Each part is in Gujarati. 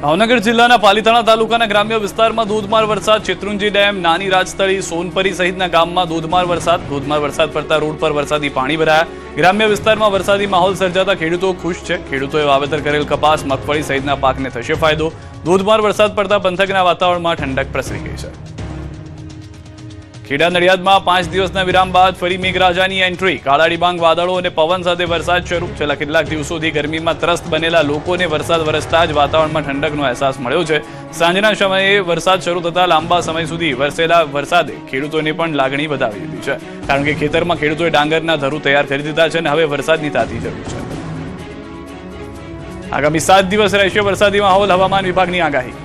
ભાવનગર જિલ્લાના પાલીતાણા તાલુકાના ગ્રામ્ય વિસ્તારમાં ધોધમાર વરસાદ. શેત્રુંજી ડેમ, નાની રાજતળી, સોનપરી સહિતના ગામમાં ધોધમાર વરસાદ પડતા રોડ પર વરસાદી પાણી ભરાયા. ગ્રામ્ય વિસ્તારમાં વરસાદી માહોલ સર્જાતા ખેડૂતો ખુશ છે. ખેડૂતોએ વાવેતર કરેલ કપાસ, મગફળી સહિતના પાકને થશે ફાયદો. ધોધમાર વરસાદ પડતા પંથકના વાતાવરણમાં ઠંડક પ્રસરી ગઈ છે. ખેડા નડિયાદમાં 5 દિવસના વિરામ બાદ ફરી મેઘરાજાની એન્ટ્રી. કાળા ડિબાંગ વાદળો અને પવન સાથે વરસાદ શરૂ. છેલ્લા કેટલાક દિવસોથી ગરમીમાં ત્રસ્ત બનેલા લોકોને વરસાદ વરસતા જ વાતાવરણમાં ઠંડકનો અહેસાસ મળ્યો છે. સાંજના સમયે વરસાદ શરૂ થતા લાંબા સમય સુધી વરસેલા વરસાદે ખેડૂતોને પણ લાગણી વધાવી દીધી છે. કારણ કે ખેતરમાં ખેડૂતોએ ડાંગરના ધરું તૈયાર કરી દીધા છે અને હવે વરસાદની તાતી જરૂર છે. આગામી 7 દિવસ રહેશે વરસાદી માહોલ. હવામાન વિભાગની આગાહી.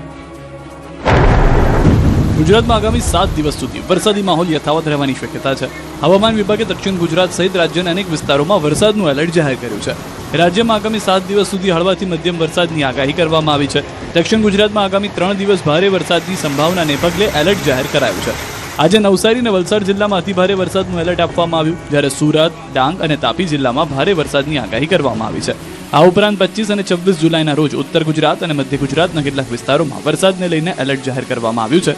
ગુજરાતમાં આગામી 7 દિવસ સુધી વરસાદી માહોલ યથાવત રહેવાની શક્યતા છે. હવામાન વિભાગે દક્ષિણ ગુજરાત સહિત રાજ્યના અનેક વિસ્તારોમાં વરસાદનું એલર્ટ જાહેર કર્યું છે. રાજ્યમાં આગામી 7 દિવસ સુધી હળવાથી મધ્યમ વરસાદની આગાહી કરવામાં આવી છે. દક્ષિણ ગુજરાતમાં આગામી 3 દિવસ ભારે વરસાદની સંભાવનાને પગલે એલર્ટ જાહેર કરાયું છે. આજે નવસારી અને વલસાડ જિલ્લામાં અતિભારે વરસાદનું એલર્ટ આપવામાં આવ્યું, જ્યારે સુરત, ડાંગ અને તાપી જિલ્લામાં ભારે વરસાદની આગાહી કરવામાં આવી છે. આ ઉપરાંત 25 અને 26 જુલાઈના રોજ ઉત્તર ગુજરાત અને મધ્ય ગુજરાતના કેટલાક વિસ્તારોમાં વરસાદને લઈને એલર્ટ જાહેર કરવામાં આવ્યું છે.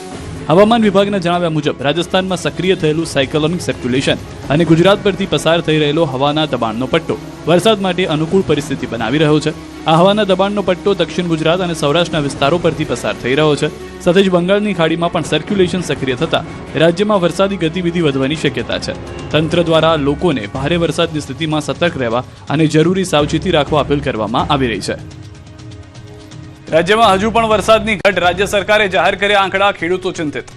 હવામાન વિભાગના જણાવ્યા મુજબ રાજસ્થાનમાં સક્રિય થયેલું સાયક્લોનિક સર્ક્યુલેશન અને ગુજરાત પરથી પસાર થઈ રહેલો હવાના દબાણનો પટ્ટો વરસાદ માટે અનુકૂળ પરિસ્થિતિ બનાવી રહ્યો છે. આ હવાના દબાણનો પટ્ટો દક્ષિણ ગુજરાત અને સૌરાષ્ટ્રના વિસ્તારો પરથી પસાર થઈ રહ્યો છે. સાથે જ બંગાળની ખાડીમાં પણ સર્ક્યુલેશન સક્રિય થતા રાજ્યમાં વરસાદી ગતિવિધિ વધવાની શક્યતા છે. તંત્ર દ્વારા લોકોને ભારે વરસાદની સ્થિતિમાં સતર્ક રહેવા અને જરૂરી સાવચેતી રાખવા અપીલ કરવામાં આવી રહી છે. રાજ્યમાં હજુ પણ વરસાદની ઘટ. રાજ્ય સરકારે જાહેર કર્યા આંકડા. ખેડૂતો ચિંતિત.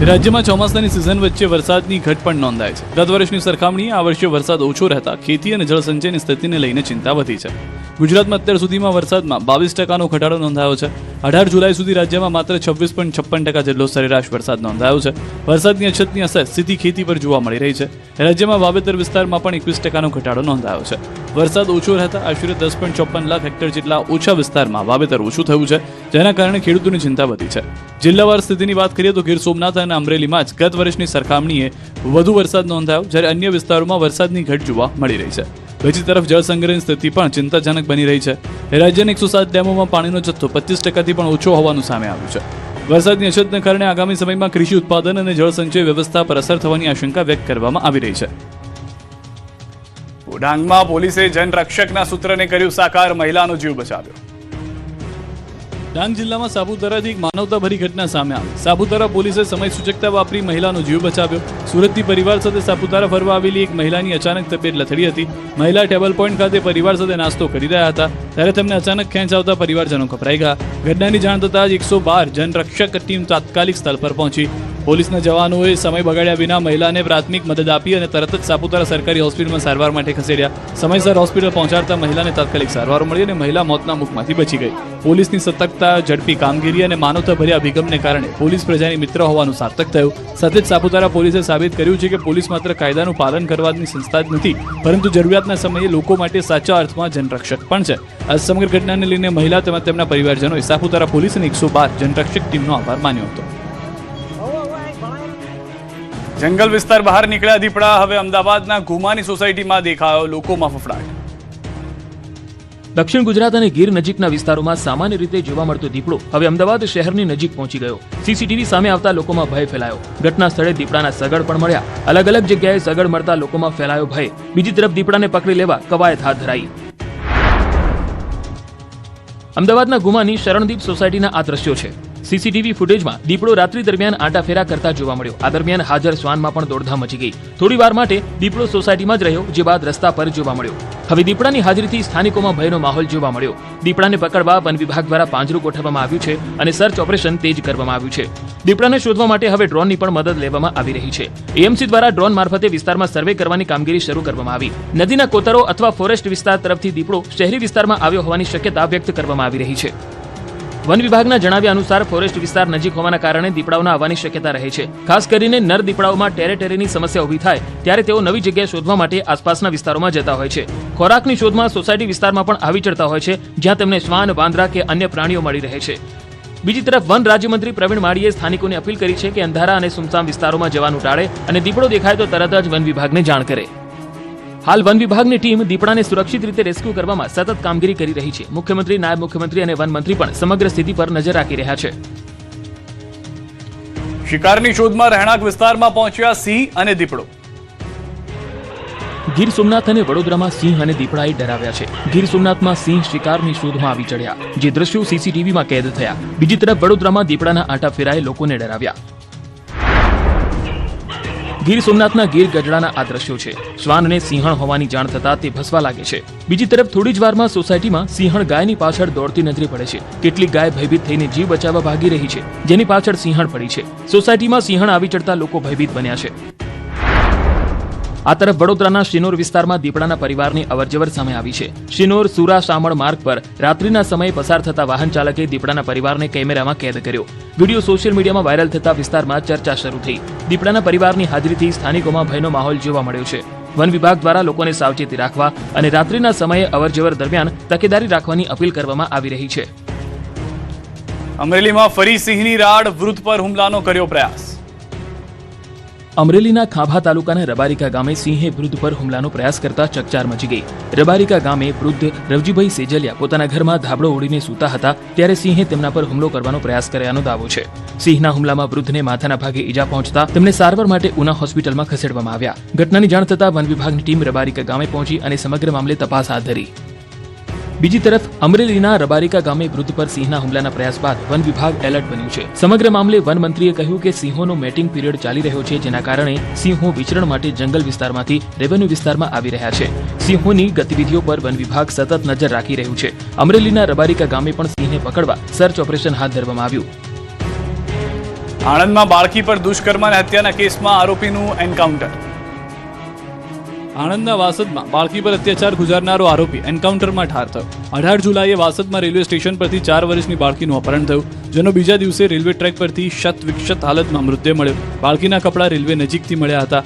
રાજ્યમાં ચોમાસાની સિઝન વચ્ચે વરસાદની ઘટ પણ નોંધાય છે. ગત વર્ષની સરખામણીએ આ વર્ષે વરસાદ ઓછો રહેતા ખેતી અને જળસંચયની સ્થિતિને લઈને ચિંતા વધી છે. ગુજરાતમાં અત્યાર સુધીમાં વરસાદમાં 22% ઘટાડો નોંધાયો છે. 18 જુલાઈ સુધી રાજ્યમાં માત્ર 26.56% જેટલો સરેરાશ વરસાદ નોંધાયો છે. વરસાદની અછતની અસર સીધી ખેતી પર જોવા મળી રહી છે. રાજ્યમાં વાવેતર વિસ્તારમાં પણ 21% ઘટાડો નોંધાયો છે. વરસાદ ઓછો રહેતા આશરે 10.54 લાખ હેક્ટર જેટલા ઓછા વિસ્તારમાં વાવેતર ઓછું થયું છે, જેના કારણે ખેડૂતોની ચિંતા વધી છે. જિલ્લાવાર સ્થિતિની વાત કરીએ તો ગીર સોમનાથ અને અમરેલીમાં જ ગત વર્ષની સરખામણીએ વધુ વરસાદ નોંધાયો, જ્યારે અન્ય વિસ્તારોમાં વરસાદની ઘટ જોવા મળી રહી છે. બીજી તરફ જળસંગ્રહની સ્થિતિ પણ ચિંતાજનક બની રહી છે. રાજ્યની 107 ડેમોમાં પાણીનો જથ્થો 25%થી પણ ઓછો હોવાનું સામે આવ્યું છે. વરસાદની અછતને કારણે આગામી સમયમાં કૃષિ ઉત્પાદન અને જળસંચય વ્યવસ્થા પર અસર થવાની આશંકા વ્યક્ત કરવામાં આવી રહી છે. ડાંગમાં પોલીસે જનરક્ષકના સૂત્રને કર્યું સાકાર. મહિલાનો જીવ બચાવ્યો. ડાંગ જિલ્લામાં સાપુતારાથી એક માનવતાભરી ઘટના સામે આવી. સાપુતારા પોલીસે સમય સૂચકતા વાપરી મહિલાનો જીવ બચાવ્યો. સુરતથી પરિવાર સાથે સાપુતારા ફરવા આવેલી એક મહિલાની અચાનક તબિયત લથડી હતી. મહિલા ટેબલ પોઈન્ટ ખાતે પરિવાર સાથે નાસ્તો કરી રહ્યા હતા, ત્યારે તેમને અચાનક ખેંચ આવતા પરિવારજનો ગભરાઈ ગયા. ઘટનાની જાણ થતાં જ 112 જનરક્ષક ટીમ તાત્કાલિક સ્થળ પર પહોંચી. પોલીસના જવાનોએ સમય બગાડ્યા વિના મહિલાને પ્રાથમિક મદદ આપી અને તરત જ સાપુતારા સરકારી હોસ્પિટલમાં સારવાર માટે ખસેડ્યા. સમયસર હોસ્પિટલ પહોંચાડતા મહિલાને તાત્કાલિક સારવાર મળી અને મહિલા મોતના મુખમાંથી બચી ગઈ. પોલીસની સતર્કતા, ઝડપી કામગીરી અને માનવતાભર્યા અભિગમને કારણે પોલીસ પ્રજાની મિત્ર હોવાનું સાર્થક થયું. સાથે જ સાપુતારા પોલીસે સાબિત કર્યું છે કે પોલીસ માત્ર કાયદાનું પાલન કરવાની સંસ્થા જ નથી, પરંતુ જરૂરિયાતના સમયે લોકો માટે સાચા અર્થમાં જનરક્ષક પણ છે. આ સમગ્ર ઘટનાને લઈને મહિલા તેમજ તેમના પરિવારજનોએ સાપુતારા પોલીસ અને 112 જનરક્ષક ટીમનો આભાર માન્યો હતો. જંગલ વિસ્તાર બહાર નીકળ્યા દીપડા. હવે અમદાવાદના ગુમાની સોસાયટીમાં દેખાયો લોકોમાં ફફડાટ. દક્ષિણ ગુજરાત અને ગીર નજીકના વિસ્તારોમાં સામાન્ય રીતે જોવા મળતો દીપડો હવે અમદાવાદ શહેરની નજીક પહોંચી ગયો. સીસીટીવી સામે આવતા લોકોમાં ભય ફેલાયો. ઘટના સ્થળે દીપડાના સગડ પણ મળ્યા. અલગ અલગ જગ્યાએ સગડ મળતા લોકોમાં ફેલાયો ભય. બીજી તરફ દીપડાને પકડી લેવા કવાયત હાથ ધરાઈ. અમદાવાદના ગુમાની શરણદીપ સોસાયટીના આ દ્રશ્યો છે. સીસીટીવી ફૂટેજમાં દીપડો રાત્રિ દરમિયાન આંટાફેરા કરતા જોવા મળ્યો. આ દરમિયાન હાજર શ્વાનમાં પણ દોડધામ મચી ગઈ. થોડી વાર માટે દીપડો સોસાયટીમાં જ રહ્યો, જે બાદ રસ્તા પર જોવા મળ્યો. હવે દીપડાની હાજરીથી સ્થાનિકોમાં ભયનો માહોલ જોવા મળ્યો. દીપડાને પકડવા વન વિભાગ દ્વારા પાંજરું ગોઠવવામાં આવ્યું છે અને સર્ચ ઓપરેશન તેજ કરવામાં આવ્યું છે. દીપડાને શોધવા માટે હવે ડ્રોનની પણ મદદ લેવામાં આવી રહી છે. એએમસી દ્વારા ડ્રોન મારફતે વિસ્તારમાં સર્વે કરવાની કામગીરી શરૂ કરવામાં આવી. નદીના કોતરો અથવા ફોરેસ્ટ વિસ્તાર તરફથી દીપડો શહેરી વિસ્તારમાં આવ્યો હોવાની શક્યતા વ્યક્ત કરવામાં આવી રહી છે. વન વિભાગના જણાવ્યા અનુસાર ફોરેસ્ટ વિસ્તાર નજીક હોવાના કારણે દીપડાઓના આવવાની શક્યતા રહે છે. ખાસ કરીને નર દીપડાઓમાં ટેરેટેરીની સમસ્યા ઊભી થાય ત્યારે તેઓ નવી જગ્યાએ શોધવા માટે આસપાસના વિસ્તારોમાં જતા હોય છે. ખોરાકની શોધમાં સોસાયટી વિસ્તારમાં પણ આવી ચડતા હોય છે, જ્યાં તેમને શ્વાન, વાંદરા કે અન્ય પ્રાણીઓ મળી રહે છે. બીજી તરફ વન રાજ્યમંત્રી પ્રવીણ માળીએ સ્થાનિકોને અપીલ કરી છે કે અંધારા અને સુમસામ વિસ્તારોમાં જવાનું ટાળે અને દીપડો દેખાય તો તરત જ વન વિભાગને જાણ કરે. હાલ વન વિભાગની ટીમ દીપડાને સુરક્ષિત રીતે રેસ્ક્યુ કરવામાં સતત કામગીરી કરી રહી છે. મુખ્યમંત્રી, નાયબ મુખ્યમંત્રી અને વન મંત્રી પણ સમગ્ર સ્થિતિ પર નજર રાખી રહ્યા છે. શિકારની શોધમાં રહેણાંક વિસ્તારમાં પહોંચ્યા સિંહ અને દીપડો. ગીર સોમનાથ અને વડોદરામાં સિંહ અને દીપડાએ ડરાવ્યા છે. ગીર સોમનાથમાં સિંહ શિકારની શોધમાં આવી ચડ્યા, જે દ્રશ્યો સીસીટીવીમાં કેદ થયા. બીજી તરફ વડોદરામાં દીપડાના આંટા ફેરાએ લોકોને ડરાવ્યા. ગીર સોમનાથના ગીર ગઢડાના આ દ્રશ્યો છે. શ્વાન અને સિંહણ હોવાની જાણ થતા તે ભસવા લાગે છે. બીજી તરફ થોડી જ વારમાં સોસાયટીમાં સિંહણ ગાયની પાછળ દોડતી નજરે પડે છે. કેટલીક ગાય ભયભીત થઈને જીવ બચાવવા ભાગી રહી છે, જેની પાછળ સિંહણ પડી છે. સોસાયટીમાં સિંહણ આવી ચડતા લોકો ભયભીત બન્યા છે. આ તરફ વડોદરાના શિનોર વિસ્તારમાં દીપડાના પરિવારની અવરજવર સામે આવી છે. શિનોર સુરા શામળ માર્ગ પર રાત્રિના સમયે પસાર થતા વાહન ચાલકે દીપડાના પરિવારને કેમેરામાં કેદ કર્યો. વિડીયો સોશિયલ મીડિયામાં વાયરલ થતા વિસ્તારમાં ચર્ચા શરૂ થઈ. દીપડાના પરિવારની હાજરીથી સ્થાનિકોમાં ભયનો માહોલ જોવા મળ્યો છે. વન વિભાગ દ્વારા લોકોને સાવચેતી રાખવા અને રાત્રિના સમયે અવરજવર દરમિયાન તકેદારી રાખવાની અપીલ કરવામાં આવી રહી છે. અમરેલીમાં ફરી સિંહની રાડ, વૃદ્ધ પર હુમલાનો કર્યો પ્રયાસ. અમરેલીના ખાંભા તાલુકાના રબારિકા ગામે સિંહે વૃદ્ધ પર હુમલાનો પ્રયાસ કરતા ચકચાર મચી ગઈ. રબારિકા ગામે વૃદ્ધ રવજીભાઈ સેજલિયા પોતાના ઘરમાં ધાબળો ઓઢીને સૂતા હતા, ત્યારે સિંહે તેમના પર હુમલો કરવાનો પ્રયાસ કર્યાનો દાવો છે. સિંહના હુમલામાં વૃદ્ધને માથાના ભાગે ઈજા પહોંચતા તેમને સારવાર માટે ઉના હોસ્પિટલમાં ખસેડવામાં આવ્યા. ઘટનાની જાણ થતાં વન વિભાગની ટીમ રબારિકા ગામે પહોંચી અને સમગ્ર મામલે તપાસ હાથ ધરી. બીજી તરફ અમરેલીના રબારિકા ગામે વૃદ્ધ પર સિંહના હુમલાના પ્રયાસ બાદ વન વિભાગ એલર્ટ બન્યું છે. સમગ્ર મામલે વન મંત્રીએ કહ્યું કે સિંહોનો મેટિંગ પીરિયડ ચાલી રહ્યો છે, જેના કારણે સિંહો વિચરણ માટે જંગલ વિસ્તારમાંથી રેવન્યુ વિસ્તારમાં આવી રહ્યા છે. સિંહોની ગતિવિધિઓ પર વન વિભાગ સતત નજર રાખી રહ્યું છે. અમરેલીના રબારિકા ગામે પણ સિંહને પકડવા સર્ચ ઓપરેશન હાથ ધરવામાં આવ્યું. આણંદમાં બાળકી પર દુષ્કર્મ અને હત્યાના કેસમાં આરોપીનું એન્કાઉન્ટર. આણંદના વાસદમાં બાળકી પર અત્યાચાર ગુજારનારો આરોપી એન્કાઉન્ટરમાં ઠાર થયો. 18 જુલાઈએ વાસદમાં રેલવે સ્ટેશન પરથી 4 વર્ષની બાળકીનું અપહરણ થયું, જેનો બીજા દિવસે રેલવે ટ્રેક પરથી શત વિક્ષત હાલતમાં મૃતદેહ મળ્યો. બાળકીના કપડાં રેલવે નજીકથી મળ્યા હતા.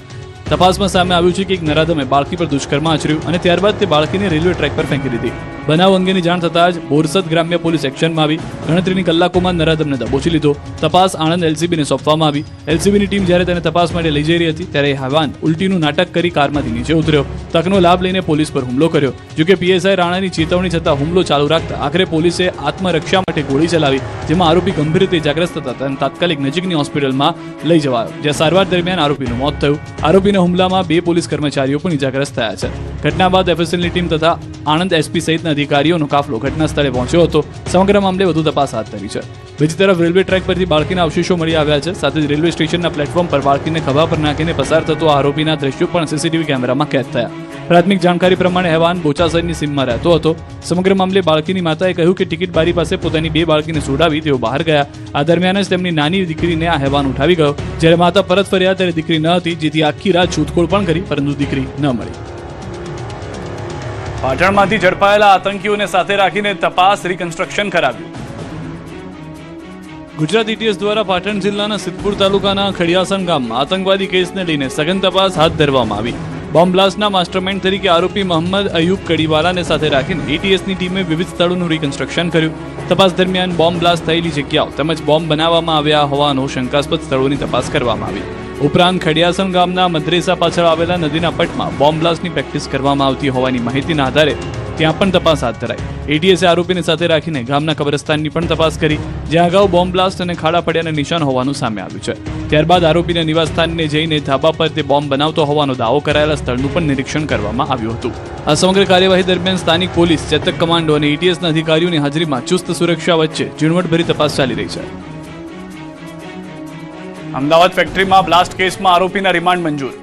તપાસમાં સામે આવ્યું છે કે એક નરાધમે બાળકી પર દુષ્કર્મ આચર્યું અને ત્યારબાદ તે બાળકીને રેલવે ટ્રેક પર ફેંકી દીધી. બનાવ અંગેની જાણ થતાં જ બોરસદ ગ્રામ્ય પોલીસ એક્શનમાં આવી ગણતરીની કલાકોમાં નરાધમને દબોચી લીધો. તપાસ આણંદ એલસીબીને સોંપવામાં આવી. એલસીબીની ટીમ જ્યારે તેને તપાસ માટે લઈ જઈ રહી હતી, ત્યારે હવાન ઉલટીનું નાટક કરી કારમાંથી નીચે ઉતર્યો. તકનો લાભ લઈને પોલીસ પર હુમલો કર્યો. જોકે પીએસઆઈ રાણાની ચેતવણી છતાં હુમલો ચાલુ રાખતા આખરે પોલીસે આત્મરક્ષા માટે ગોળી ચલાવી, જેમાં આરોપી ગંભીર રીતે ઇજાગ્રસ્ત હતા અને તાત્કાલિક નજીકની હોસ્પિટલમાં લઈ જવાયો, જ્યાં સારવાર દરમિયાન આરોપીનું મોત થયું. આરોપીના હુમલામાં 2 પોલીસ કર્મચારીઓ પણ ઇજાગ્રસ્ત થયા છે. ઘટના બાદ એફએસએલની ટીમ તથા આણંદ એસપી સહિતના અધિકારીઓનો કાફલો ઘટના સ્થળે પહોંચ્યો હતો. સમગ્ર મામલે વધુ તપાસ હાથ ધરી છે. બીજી તરફ રેલવે ટ્રેક પરથી બાળકીના અવશેષો મળી આવ્યા છે. સાથે જ રેલવે સ્ટેશનના પ્લેટફોર્મ પર બાળકીને ખભા પર નાખીને પસાર થતો આરોપીના દ્રશ્યો પણ સીસીટીવી કેમેરામાં કેદ થયા. પ્રાથમિક જાણકારી પ્રમાણે હેવાન બોચાસરની સીમમાં રહેતો હતો. સમગ્ર મામલે બાળકીની માતાએ કહ્યું કે ટિકિટ બારી પાસે પોતાની 2 બાળકીને સોડાવી તેઓ બહાર ગયા. આ દરમિયાન જ તેમની નાની દીકરીને આ હેવાન ઉઠાવી ગયો. જ્યારે માતા પરત ફર્યા ત્યારે દીકરી ન હતી, જેથી આખી રાત શોધખોળ પણ કરી, પરંતુ દીકરી ન મળી. પાટણમાંથી ઝડપાયેલા આતંકીઓને સાથે રાખીને તપાસ રિકન્સ્ટ્રક્શન કરાવ્યું. ગુજરાત એટીએસ દ્વારા પાટણ જિલ્લાના સિદ્ધપુર તાલુકાના ખડિયાસણ ગામમાં આતંકવાદી કેસને લઈને સઘન તપાસ હાથ ધરવામાં આવી. બોમ્બ બ્લાસ્ટના માસ્ટરમાઇન્ડ તરીકે આરોપી મોહમ્મદ અયુબ કડીવાલાને સાથે રાખીને એટીએસની ટીમે વિવિધ સ્થળોનું રિકન્સ્ટ્રક્શન કર્યું. તપાસ દરમિયાન બોમ્બ બ્લાસ્ટ થયેલી જગ્યાઓ તેમજ બોમ્બ બનાવવામાં આવ્યા હોવાનો શંકાસ્પદ સ્થળોની તપાસ કરવામાં આવી. ઉપરાંત ખડિયાસણ ગામના મદ્રેસા પાછળ આવેલા નદીના પટમાં બોમ્બ બ્લાસ્ટની પ્રેક્ટિસ કરવામાં આવતી હોવાની માહિતીના આધારે ત્યાં પણ તપાસ હાથ ધરાઈ. એટીએસે આરોપીને સાથે રાખીને ગામના કબ્રસ્તાનની પણ તપાસ કરી, જ્યાં અગાઉ બોમ્બ બ્લાસ્ટ અને ખાડા પડ્યાના નિશાન હોવાનું સામે આવ્યું છે. ત્યારબાદ આરોપીના નિવાસસ્થાનને જઈને ધાબા પર તે બોમ્બ બનાવતો હોવાનો દાવો કરાયેલા સ્થળનું પણ નિરીક્ષણ કરવામાં આવ્યું હતું. આ સમગ્ર કાર્યવાહી દરમિયાન સ્થાનિક પોલીસ, ચેતક કમાન્ડો અને એટીએસના અધિકારીઓની હાજરીમાં ચુસ્ત સુરક્ષા વચ્ચે ઝીણવટભરી તપાસ ચાલી રહી છે. અમદાવાદ ફેક્ટરીમાં બ્લાસ્ટ કેસમાં આરોપીના રિમાન્ડ મંજૂર.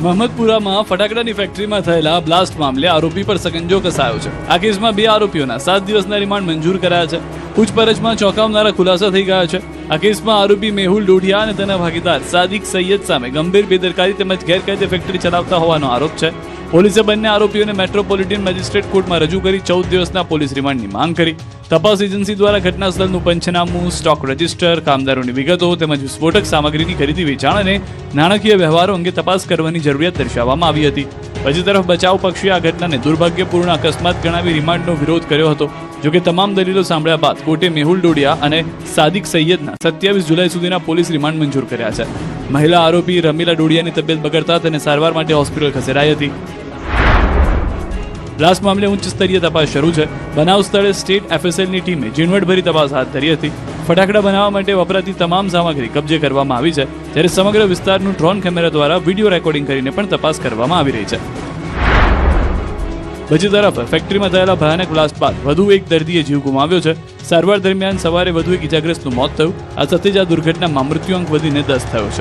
મહમદપુરામાં ફટાકડાની ફેક્ટરીમાં થયેલા બ્લાસ્ટ મામલે આરોપી પર સકંજો કસાયો છે. આ કેસમાં 2 આરોપીઓના 7 દિવસના રિમાન્ડ મંજૂર કરાયા છે. પૂછપરછમાં ચોંકાવનારા ખુલાસા થઈ ગયા છે. આ કેસમાં આરોપી મેહુલ ડોઢિયા અને તેના ભાગીદાર સાદિક સૈયદ સામે ગંભીર બેદરકારી તેમજ ગેરકાયદે ફેક્ટરી ચલાવતા હોવાનો આરોપ છે. પોલીસે બંને આરોપીઓને મેટ્રોપોલિટન મેજિસ્ટ્રેટ કોર્ટમાં રજૂ કરી 14 દિવસના પોલીસ રિમાન્ડની માંગ કરી. તપાસ એજન્સી દ્વારા ઘટના સ્થળનું પંચનામું, સ્ટોક રજિસ્ટર, કામદારોની વિગતો તેમજ વિસ્ફોટક સામગ્રીની ખરીદી વેચાણ અને નાણાકીય વ્યવહારો અંગે તપાસ કરવાની જરૂરિયાત દર્શાવવામાં આવી હતી. બીજી તરફ બચાવ પક્ષે આ ઘટનાને દુર્ભાગ્યપૂર્ણ અકસ્માત ગણાવી રિમાન્ડનો વિરોધ કર્યો હતો. જોકે તમામ દલીલો સાંભળ્યા બાદ કોર્ટે મેહુલ ડોડિયા અને સાદિક સૈયદના 27 જુલાઈ સુધીના પોલીસ રિમાન્ડ મંજૂર કર્યા છે. મહિલા આરોપી રમીલા ડોડિયાની તબિયત બગડતા તેને સારવાર માટે હોસ્પિટલ ખસેડાઈ હતી. બ્લાસ્ટ મામલે ઉચ્ચ સ્તરીય તપાસ શરૂ છે. બનાવ સ્થળે સ્ટેટ એફએસએલની ટીમે ઝીણવટભરી તપાસ હાથ ધરી હતી. ફટાકડા બનાવવા માટે વપરાતી તમામ સામગ્રી કબજે કરવામાં આવી છે, જ્યારે સમગ્ર વિસ્તારનું ડ્રોન કેમેરા દ્વારા વિડીયો રેકોર્ડિંગ કરીને પણ તપાસ કરવામાં આવી રહી છે. બીજી તરફ ફેક્ટરીમાં થયેલા ભયાનક બ્લાસ્ટ બાદ વધુ એક દર્દીએ જીવ ગુમાવ્યો છે. સારવાર દરમિયાન સવારે વધુ એક ઇજાગ્રસ્તનું મોત થયું. આ સાથે જ આ દુર્ઘટનામાં મૃત્યુઆંક વધીને 10 થયો છે.